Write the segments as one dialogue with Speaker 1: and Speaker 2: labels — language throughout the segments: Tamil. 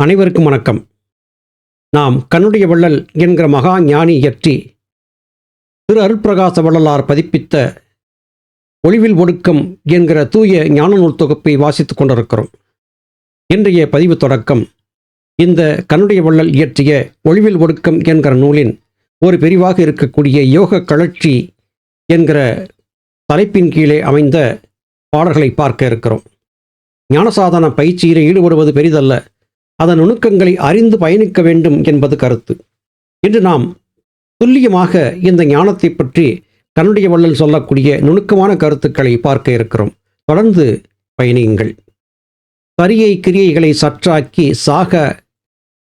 Speaker 1: அனைவருக்கும் வணக்கம். நாம் கண்ணுடைய வள்ளல் என்கிற மகா ஞானி இயற்றி திரு அருட்பிரகாச வள்ளலார் பதிப்பித்த ஒளிவில் ஒடுக்கம் என்கிற தூய ஞான நூல் தொகுப்பை வாசித்துக் கொண்டிருக்கிறோம். இன்றைய பதிவு தொடக்கம் இந்த கண்ணுடைய வள்ளல் இயற்றிய ஒளிவில் ஒடுக்கம் என்கிற நூலின் ஒரு பிரிவாக இருக்கக்கூடிய யோக கழற்சி என்கிற தலைப்பின் கீழே அமைந்த பாடல்களை பார்க்க இருக்கிறோம். ஞானசாதன பயிற்சியில் ஈடுபடுவது பெரிதல்ல, அதன் நுணுக்கங்களை அறிந்து பயணிக்க வேண்டும் என்பது கருத்து. இன்று நாம் துல்லியமாக இந்த ஞானத்தை பற்றி கண்ணுடைய வள்ளல் சொல்லக்கூடிய நுணுக்கமான கருத்துக்களை பார்க்க இருக்கிறோம். தொடர்ந்து பயணியுங்கள். சரியை கிரியைகளை சற்றாக்கி சாக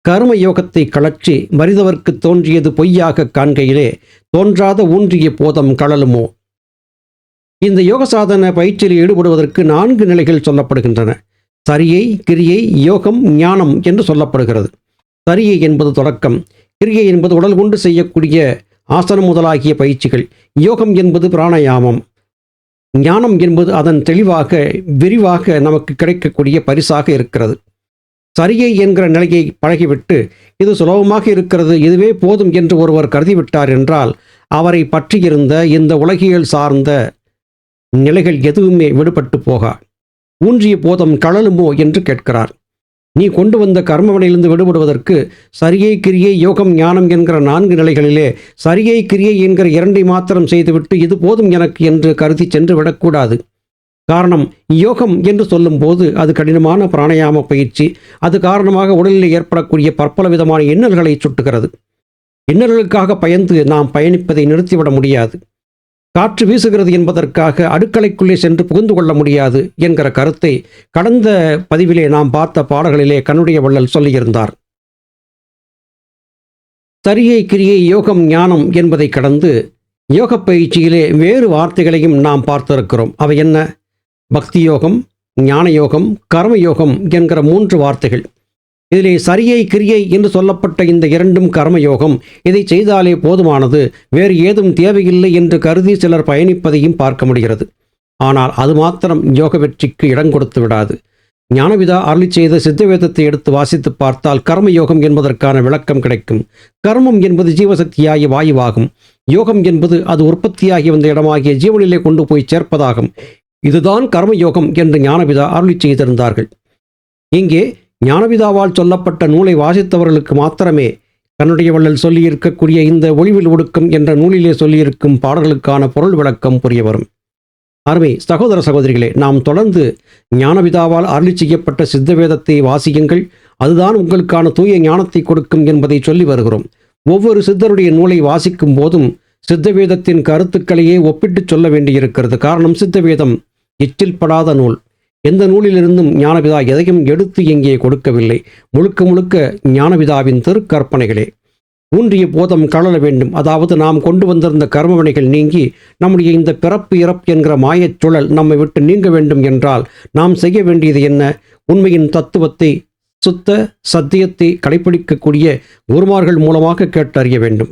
Speaker 1: கர்ம யோகத்தை கழற்றி மரிதவர்க்கு தோன்றியது பொய்யாக காண்கையிலே தோன்றாத ஊன்றிய போதம் கழலுமோ. இந்த யோக சாதன பயிற்சியில் ஈடுபடுவதற்கு 4 நிலைகள் சொல்லப்படுகின்றன. சரியை, கிரியை, யோகம், ஞானம் என்று சொல்லப்படுகிறது. சரியை என்பது தொடக்கம், கிரியை என்பது உடல் கொண்டு செய்யக்கூடிய ஆசனம் முதலாகிய பயிற்சிகள், யோகம் என்பது பிராணாயாமம், ஞானம் என்பது அதன் தெளிவாக விரிவாக நமக்கு கிடைக்கக்கூடிய பரிசாக இருக்கிறது. சரியை என்கிற நிலையை பழகிவிட்டு இது சுலபமாக இருக்கிறது, இதுவே போதும் என்று ஒருவர் கருதிவிட்டார் என்றால் அவரை பற்றியிருந்த இந்த உலகியல் சார்ந்த நிலைகள் எதுவுமே விடுபட்டு போகா. ஊன்றிய போதம் கழலுமோ என்று கேட்கிறார். நீ கொண்டு வந்த கர்மவனையிலிருந்து விடுபடுவதற்கு சரியை, கிரியை, யோகம், ஞானம் என்கிற 4 நிலைகளிலே சரியை, கிரியை என்கிற 2 மாத்திரம் செய்துவிட்டு இது போதும் எனக்கு என்று கருதி சென்று விடக்கூடாது. காரணம், யோகம் என்று சொல்லும்போது அது கடினமான பிராணாயாம பயிற்சி. அது காரணமாக உடலில் ஏற்படக்கூடிய பற்பல விதமான இன்னல்களை சுட்டுகிறது. இன்னல்களுக்காக பயந்து நாம் பயணிப்பதை நிறுத்திவிட முடியாது. காற்று வீசுகிறது என்பதற்காக அடுக்கலைக்குள்ளே சென்று புகுந்து கொள்ள முடியாது என்கிற கருத்தை கடந்த பதிவிலே நாம் பார்த்த பாடல்களிலே கண்ணுடைய வள்ளல் சொல்லியிருந்தார். சரியை, கிரியை, யோகம், ஞானம் என்பதை கடந்து யோக பயிற்சியிலே வேறு வார்த்தைகளையும் நாம் பார்த்திருக்கிறோம். அவை என்ன? பக்தி யோகம், ஞான யோகம், கர்மயோகம் என்கிற 3 வார்த்தைகள். இதிலே சரியை, கிரியை என்று சொல்லப்பட்ட இந்த 2ம் கர்மயோகம். இதை செய்தாலே போதுமானது, வேறு ஏதும் தேவையில்லை என்று கருதி சிலர் பயணிப்பதையும் பார்க்க முடிகிறது. ஆனால் அது மாத்திரம் யோக வெற்றிக்கு இடம் கொடுத்து விடாது. ஞானபிதா அருளி செய்த சித்தவேதத்தை எடுத்து வாசித்து பார்த்தால் கர்மயோகம் என்பதற்கான விளக்கம் கிடைக்கும். கர்மம் என்பது ஜீவசக்தியாகிய வாயுவாகும். யோகம் என்பது அது உற்பத்தியாகி வந்த இடமாகிய ஜீவனிலே கொண்டு போய் சேர்ப்பதாகும். இதுதான் கர்மயோகம் என்று ஞானபிதா அருளி செய்திருந்தார்கள். இங்கே ஞானபிதாவால் சொல்லப்பட்ட நூலை வாசித்தவர்களுக்கு மாத்திரமே கண்ணுடைய வள்ளல் சொல்லியிருக்கக்கூடிய இந்த ஒளிவில் ஒடுக்கம் என்ற நூலிலே சொல்லியிருக்கும் பாடல்களுக்கான பொருள் விளக்கம் புரிய வரும். அருமை சகோதர சகோதரிகளே, நாம் தொடர்ந்து ஞானபிதாவால் அருளி செய்யப்பட்ட சித்தவேதத்தை வாசியுங்கள், அதுதான் உங்களுக்கான தூய ஞானத்தை கொடுக்கும் என்பதை சொல்லி வருகிறோம். ஒவ்வொரு சித்தருடைய நூலை வாசிக்கும் போதும் சித்தவேதத்தின் கருத்துக்களையே ஒப்பிட்டு சொல்ல வேண்டியிருக்கிறது. காரணம், சித்தவேதம் எச்சில் படாத நூல். எந்த நூலிலிருந்தும் ஞானபிதா எதையும் எடுத்து எங்கே கொடுக்கவில்லை. முழுக்க முழுக்க ஞானபிதாவின் திருக்கற்பனைகளே. ஊன்றிய போதம் கழல வேண்டும், அதாவது நாம் கொண்டு வந்திருந்த கர்மவினைகள் நீங்கி நம்முடைய இந்த பிறப்பு இறப்பு என்கிற மாயச் சுழல் நம்மை விட்டு நீங்க வேண்டும் என்றால் நாம் செய்ய வேண்டியது என்ன? உண்மையின் தத்துவத்தை, சுத்த சத்தியத்தை கடைபிடிக்கக்கூடிய குருமார்கள் மூலமாக கேட்டறிய வேண்டும்.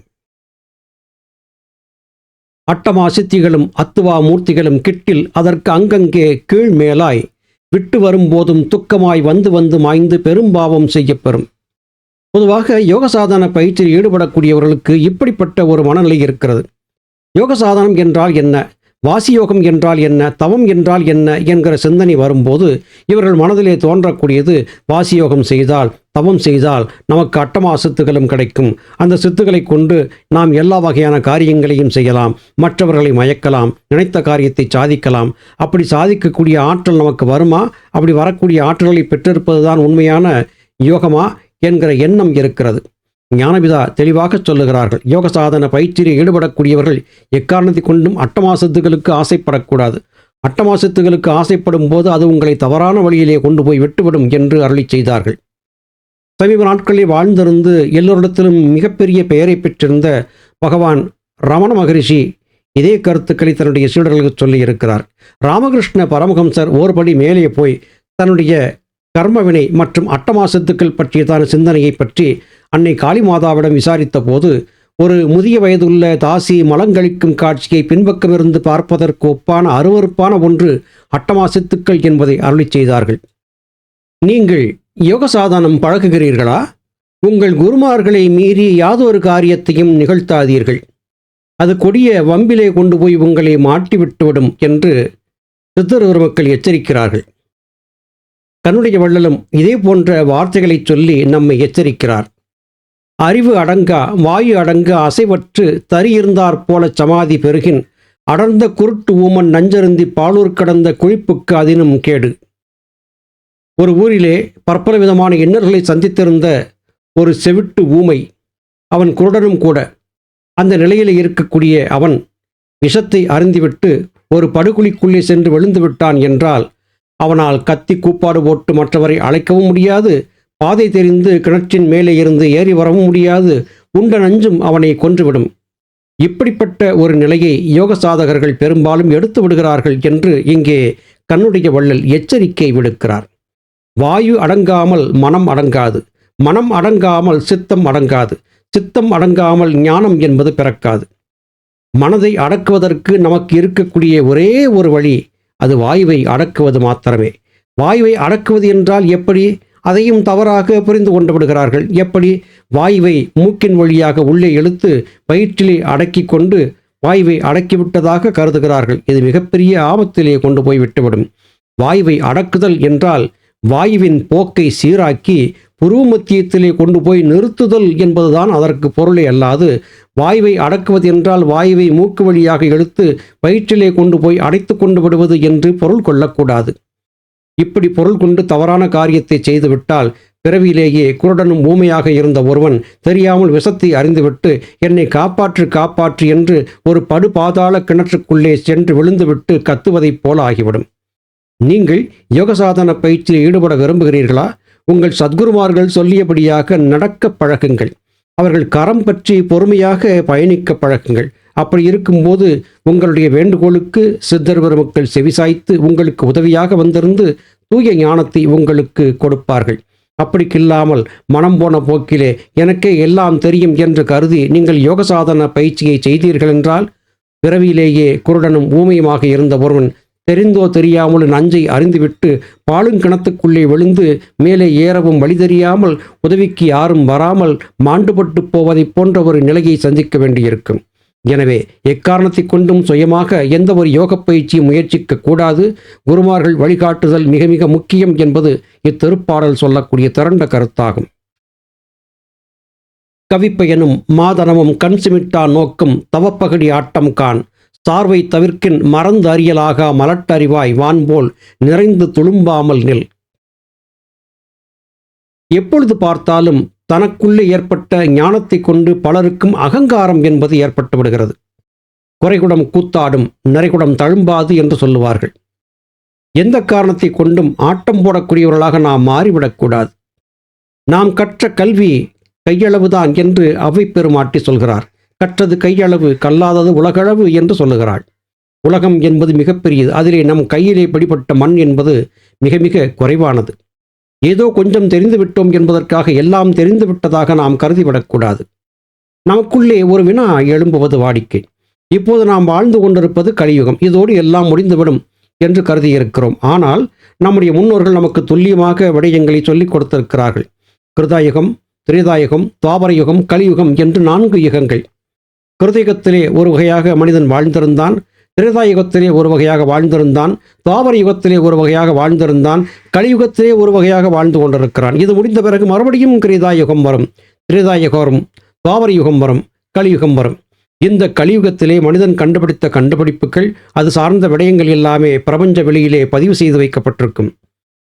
Speaker 1: அட்டமா சித்திகளும் அத்துவா மூர்த்திகளும் கிட்டில் அதற்கு அங்கங்கே கீழ் மேலாய் விட்டு வரும்போதும் துக்கமாய் வந்து வந்து மாய்ந்து பெரும்பாவம் செய்யப்பெறும். பொதுவாக யோக சாதன பயிற்சியில் ஈடுபடக்கூடியவர்களுக்கு இப்படிப்பட்ட ஒரு மனநிலை இருக்கிறது. யோக சாதனம் என்றால் என்ன, வாசியோகம் என்றால் என்ன, தவம் என்றால் என்ன என்கிற சிந்தனை வரும்போது இவர்கள் மனதிலே தோன்றக்கூடியது, வாசியோகம் செய்தால், தவம் செய்தால் நமக்கு அட்டமா சித்துகளும் கிடைக்கும். அந்த சித்துக்களை கொண்டு நாம் எல்லா வகையான காரியங்களையும் செய்யலாம், மற்றவர்களை மயக்கலாம், நினைத்த காரியத்தை சாதிக்கலாம். அப்படி சாதிக்கக்கூடிய ஆற்றல் நமக்கு வருமா? அப்படி வரக்கூடிய ஆற்றல்களை பெற்றிருப்பதுதான் உண்மையான யோகமா என்கிற எண்ணம் இருக்கிறது. ஞானபிதா தெளிவாக சொல்லுகிறார்கள், யோக சாதன பயிற்சியில் ஈடுபடக்கூடியவர்கள் எக்காரணத்தை கொண்டும் அட்டமா சித்துகளுக்கு ஆசைப்படக்கூடாது. அட்டமா சித்துகளுக்கு ஆசைப்படும் போது அது உங்களை தவறான வழியிலே கொண்டு போய் விட்டுவிடும் என்று அருளி செய்தார்கள். சமீப நாட்களில் வாழ்ந்திருந்து எல்லோரிடத்திலும் மிகப்பெரிய பெயரை பெற்றிருந்த பகவான் ரமண மகரிஷி இதே கருத்துக்களை தன்னுடைய சீடர்களுக்கு சொல்லி இருக்கிறார். ராமகிருஷ்ண பரமஹம்சர் ஓர்படி மேலே போய் தன்னுடைய கர்மவினை மற்றும் அட்டமா சித்துக்கள் பற்றியதான சிந்தனையை பற்றி அன்னை காளிமாதாவிடம் விசாரித்த போது ஒரு முதிய வயதுள்ள தாசி மலங்கழிக்கும் காட்சியை பின்பக்கமிருந்து பார்ப்பதற்கு ஒப்பான அருவருப்பான ஒன்று அட்டமா சித்துக்கள் என்பதை அருளி செய்தார்கள். நீங்கள் யோக சாதனம் பழகுகிறீர்களா? உங்கள் குருமார்களை மீறி யாதொரு காரியத்தையும் நிகழ்த்தாதீர்கள். அது கொடிய வம்பிலே கொண்டு போய் உங்களை மாட்டிவிட்டுவிடும் என்று சித்தர் பெருமக்கள் எச்சரிக்கிறார்கள். கண்ணுடைய வள்ளலும் இதே போன்ற வார்த்தைகளை சொல்லி நம்மை எச்சரிக்கிறார். அறிவு அடங்கா வாயு அடங்க அசைவற்று தரியிருந்தாற் போல சமாதி பெருகின் அடர்ந்த குருட்டு ஊமன் நஞ்சருந்தி பாலூர் கடந்த குழிப்புக்கு அதினும் கேடு. ஒரு ஊரிலே பற்பல விதமான இன்னல்களை சந்தித்திருந்த ஒரு செவிட்டு ஊமை, அவன் குருடனும் கூட. அந்த நிலையில் இருக்கக்கூடிய அவன் விஷத்தை அருந்திவிட்டு ஒரு படுகுழிக்குள்ளே சென்று விழுந்து விட்டான் என்றால் அவனால் கத்தி கூப்பாடு போட்டு மற்றவரை அழைக்கவும் முடியாது, பாதை தெரிந்து கிணற்றின் மேலே இருந்து ஏறி வரவும் முடியாது, உண்ட நஞ்சும் அவனை கொன்றுவிடும். இப்படிப்பட்ட ஒரு நிலையை யோக சாதகர்கள் பெரும்பாலும் எடுத்து விடுகிறார்கள் என்று இங்கே கண்ணுடைய வள்ளல் எச்சரிக்கை விடுக்கிறார். வாயு அடங்காமல் மனம் அடங்காது, மனம் அடங்காமல் சித்தம் அடங்காது, சித்தம் அடங்காமல் ஞானம் என்பது பிறக்காது. மனதை அடக்குவதற்கு நமக்கு இருக்கக்கூடிய ஒரே ஒரு வழி, அது வாயுவை அடக்குவது மாத்திரமே. வாயுவை அடக்குவது என்றால் எப்படி? அதையும் தவறாக புரிந்து கொண்டு விடுகிறார்கள். எப்படி? வாயுவை மூக்கின் வழியாக உள்ளே இழுத்து வயிற்றிலே அடக்கி கொண்டு வாயுவை அடக்கிவிட்டதாக கருதுகிறார்கள். இது மிகப்பெரிய ஆபத்திலே கொண்டு போய் விட்டுவிடும். வாயுவை அடக்குதல் என்றால் வாயுவின் போக்கை சீராக்கி புருவ மத்தியத்திலே கொண்டு போய் நிறுத்துதல் என்பதுதான் அதற்கு பொருளே அல்லாது, வாயுவை அடக்குவது என்றால் வாயுவை மூக்கு வழியாக இழுத்து வயிற்றிலே கொண்டு போய் அடைத்து கொண்டு விடுவது என்று பொருள் கொள்ளக்கூடாது. இப்படி பொருள் கொண்டு தவறான காரியத்தை செய்துவிட்டால் பிறவியிலேயே குருடனும் ஊமையாக இருந்த ஒருவன் தெரியாமல் விஷத்தை அறிந்துவிட்டு என்னை காப்பாற்று காப்பாற்று என்று ஒரு படுபாதாள கிணற்றுக்குள்ளே சென்று விழுந்துவிட்டு கத்துவதைப் போல ஆகிவிடும். நீங்கள் யோகசாதன பயிற்சியில் ஈடுபட விரும்புகிறீர்களா? உங்கள் சத்குருமார்கள் சொல்லியபடியாக நடக்க பழகுங்கள். அவர்கள் கரம் பற்றி பொறுமையாக பயணிக்க பழகுங்கள். அப்படி இருக்கும்போது உங்களுடைய வேண்டுகோளுக்கு சித்தர் பெருமக்கள் செவிசாய்த்து உங்களுக்கு உதவியாக வந்திருந்து தூய ஞானத்தை உங்களுக்கு கொடுப்பார்கள். அப்படிக்கில்லாமல் மனம் போன போக்கிலே எனக்கே எல்லாம் தெரியும் என்று கருதி நீங்கள் யோகசாதன பயிற்சியை செய்தீர்கள் என்றால் பிறவியிலேயே குருடனும் ஊமையுமாக இருந்த ஒருவன் தெரிந்தோ தெரியாமல் நஞ்சை அறிந்துவிட்டு பாலுங்கிணத்துக்குள்ளே விழுந்து மேலே ஏறவும் வழி தெரியாமல் உதவிக்கு யாரும் வராமல் மாண்டுபட்டு போவதைப் போன்ற ஒரு நிலையை சந்திக்க வேண்டியிருக்கும். எனவே எக்காரணத்தை கொண்டும் சுயமாக எந்த ஒரு யோக பயிற்சியும் முயற்சிக்க கூடாது. குருமார்கள் வழிகாட்டுதல் மிக மிக முக்கியம் என்பது இத்திருப்பாடல் சொல்லக்கூடிய திரண்ட கருத்தாகும். கவிப்பயனும் மாதனமும் கண் சிமிட்டா நோக்கும் தவப்பகடி ஆட்டம் கான் சார்வை தவிர்க்கின் மறந்து அறியலாகா மலட்டறிவாய் வான்போல் நிறைந்து துளும்பாமல் நில். எப்பொழுது பார்த்தாலும் தனக்குள்ளே ஏற்பட்ட ஞானத்தை கொண்டு பலருக்கும் அகங்காரம் என்பது ஏற்பட்டு விடுகிறது. குறைகுடம் கூத்தாடும் நிறைகுடம் தழும்பாது என்று சொல்லுவார்கள். எந்த காரணத்தை கொண்டும் ஆட்டம் போடக்கூடியவர்களாக நாம் மாறிவிடக்கூடாது. நாம் கற்ற கல்வி கையளவுதான் என்று அவை பெருமாட்டி சொல்கிறார். கற்றது கையளவு, கல்லாதது உலகளவு என்று சொல்லுகிறாள். உலகம் என்பது மிகப்பெரியது. அதிலே நம் கையிலே பிடிபட்ட மண் என்பது மிக மிக குறைவானது. ஏதோ கொஞ்சம் தெரிந்து விட்டோம் என்பதற்காக எல்லாம் தெரிந்து விட்டதாக நாம் கருதிவிடக்கூடாது. நமக்குள்ளே ஒரு வினா எழும்புவது வாடிக்கை. இப்போது நாம் வாழ்ந்து கொண்டிருப்பது கலியுகம், இதோடு எல்லாம் முடிந்துவிடும் என்று கருதியிருக்கிறோம். ஆனால் நம்முடைய முன்னோர்கள் நமக்கு துல்லியமாக விடயங்களை சொல்லிக் கொடுத்திருக்கிறார்கள். கிருதாயுகம், திரேதாயுகம், துவாபர யுகம், கலியுகம் என்று 4 யுகங்கள். கிருதயுகத்திலே ஒரு வகையாக மனிதன் வாழ்ந்திருந்தான், திரேதாயுகத்திலே ஒரு வகையாக வாழ்ந்திருந்தான், துவாபர யுகத்திலே ஒரு வகையாக வாழ்ந்திருந்தான், கலியுகத்திலே ஒரு வகையாக வாழ்ந்து கொண்டிருக்கிறான். இது முடிந்த பிறகு மறுபடியும் கிருதாயுகம் வரும், திரேதாயுகம் வரும், துவாபர யுகம் வரும், கலியுகம் வரும். இந்த கலியுகத்திலே மனிதன் கண்டுபிடித்த கண்டுபிடிப்புகள், அது சார்ந்த விடயங்கள் எல்லாமே பிரபஞ்ச வெளியிலே பதிவு செய்து வைக்கப்பட்டிருக்கும்.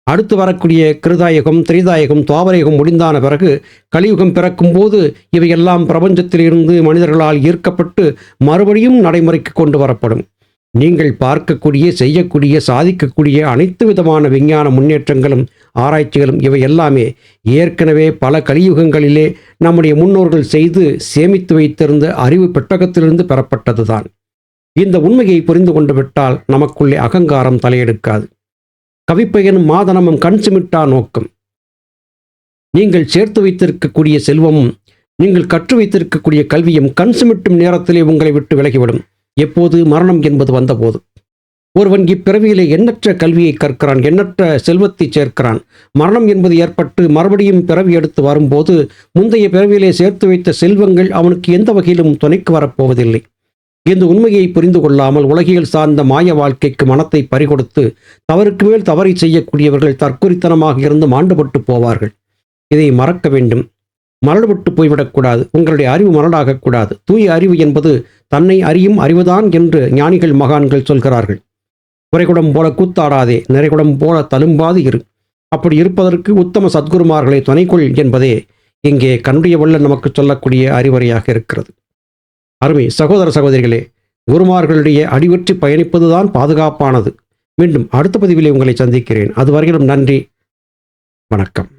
Speaker 1: அடுத்து வரக்கூடிய கிருதாயுகம், திரேதாயுகம், துவாபரயுகம் முடிந்தான பிறகு கலியுகம் பிறக்கும் போது இவையெல்லாம் பிரபஞ்சத்திலிருந்து மனிதர்களால் ஈர்க்கப்பட்டு மறுபடியும் நடைமுறைக்கு கொண்டு வரப்படும். நீங்கள் பார்க்கக்கூடிய, செய்யக்கூடிய, சாதிக்கக்கூடிய அனைத்து விதமான விஞ்ஞான முன்னேற்றங்களும் ஆராய்ச்சிகளும் இவை எல்லாமே ஏற்கனவே பல கலியுகங்களிலே நம்முடைய முன்னோர்கள் செய்து சேமித்து வைத்திருந்த அறிவு பெட்டகத்திலிருந்து பெறப்பட்டதுதான். இந்த உண்மையை புரிந்து கொண்டு விட்டால் நமக்குள்ளே அகங்காரம் தலையெடுக்காது. கவிப்பயனும் மாதனமும் கண் சிமிட்டா நோக்கம். நீங்கள் சேர்த்து வைத்திருக்கக்கூடிய செல்வமும் நீங்கள் கற்று வைத்திருக்கக்கூடிய கல்வியும் கண் சிமிட்டும் நேரத்திலே உங்களை விட்டு விலகிவிடும். எப்போது? மரணம் என்பது வந்தபோது. ஒருவன் இப்பிறவியிலே எண்ணற்ற கல்வியை கற்கிறான், எண்ணற்ற செல்வத்தை சேர்க்கிறான். மரணம் என்பது ஏற்பட்டு மறுபடியும் பிறவி எடுத்து வரும்போது முந்தைய பிறவியிலே சேர்த்து வைத்த செல்வங்கள் அவனுக்கு எந்த வகையிலும் துணைக்கு வரப்போவதில்லை. இந்த உண்மையை புரிந்து கொள்ளாமல் உலகியல் சார்ந்த மாய வாழ்க்கைக்கு மனத்தை பறிகொடுத்து தவறுக்கு மேல் தவறை செய்யக்கூடியவர்கள் தற்குறித்தனமாக இருந்து மாண்டுபட்டு போவார்கள். இதை மறக்க வேண்டும். மரடுபட்டு போய்விடக்கூடாது. உங்களுடைய அறிவு மரடாகக்கூடாது. தூய அறிவு என்பது தன்னை அறியும் அறிவுதான் என்று ஞானிகள் மகான்கள் சொல்கிறார்கள். குறைகுடம் போல கூத்தாடாதே, நிறைகுடம் போல தழும்பாது இரு. அப்படி இருப்பதற்கு உத்தம சத்குருமார்களை துணைக்கொள் என்பதே இங்கே கண்ணுடைய வள்ளல் நமக்கு சொல்லக்கூடிய அறிவுரையாக இருக்கிறது. அருமை சகோதர சகோதரிகளே, குருமார்களுடைய அடிவற்றி பயணிப்பதுதான் பாதுகாப்பானது. மீண்டும் அடுத்த பதிவிலே உங்களை சந்திக்கிறேன். அதுவரையிலும் நன்றி, வணக்கம்.